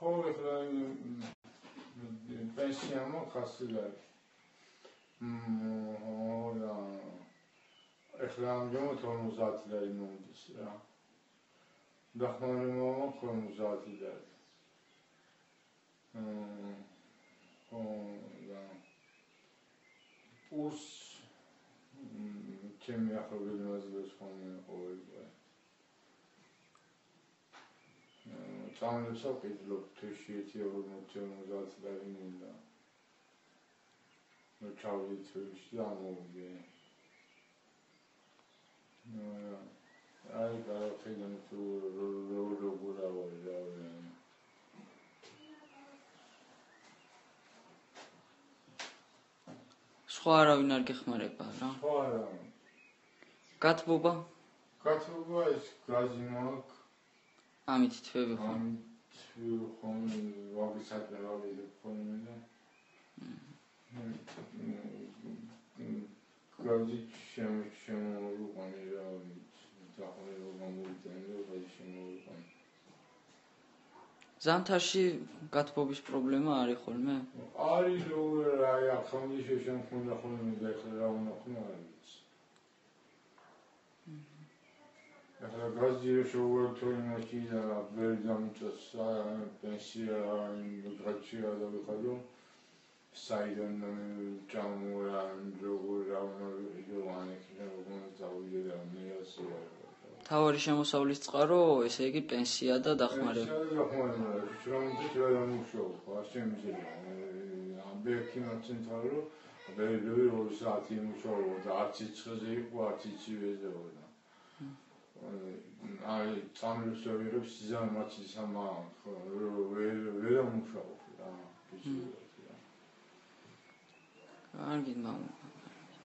ხო, ეხლა პენსია მოხასილა. და ეხლა ამჟამად 50 ლარი მომდის რა. დახმარება მოხდა 50 ლარი. და პურს ჩემი ახლობელი მაზლებს ხოლმე ყოველდღე. წამლებს ავყიდლობ თვეში 1-50 ლარი მინდა. ჩავიდით თვეში და ამოვიდე. აი გაახედან თუ როგორ ავარ. სხვა არავინ არ გეხმარება რა? სხვა არავინ. გათბობა? გათბობა ის გაზი მაქვს. ამით თვები ხო? ხომ ვაგისაკრა ხოლმე და გაზი შემოვიყვანე რა დახმარება გამოვიტანე და გაზი შემოვიყვანე. ზამთარში გათბობის პრობლემა არის ხოლმე? არის რა ახალში შემქონდა ხოლმე და ეხლა რა უნდა ხმა არის. ეხლა გაზი შევერთო იმაში და ვერ დამწეს პენსია გაჩია და ვიხადო საიდან ჭამურა როგორ რა უნდა ვანექნა როგორ დავიდე და მე ასე თავარი შემოსავლის წყარო ესე იგი პენსია და დახმარება. შრომით რა დამუშავო ხო შემიძლია ამბექიმა ცენტრალო ბერბერი 2 საათი იმუშავა და 10 ცხეზე იყო 10 ცივეზეოდა. აი წამლებს ვერებს ზამაცი სამა ვერ ამუშავო რა. კარგი მამა.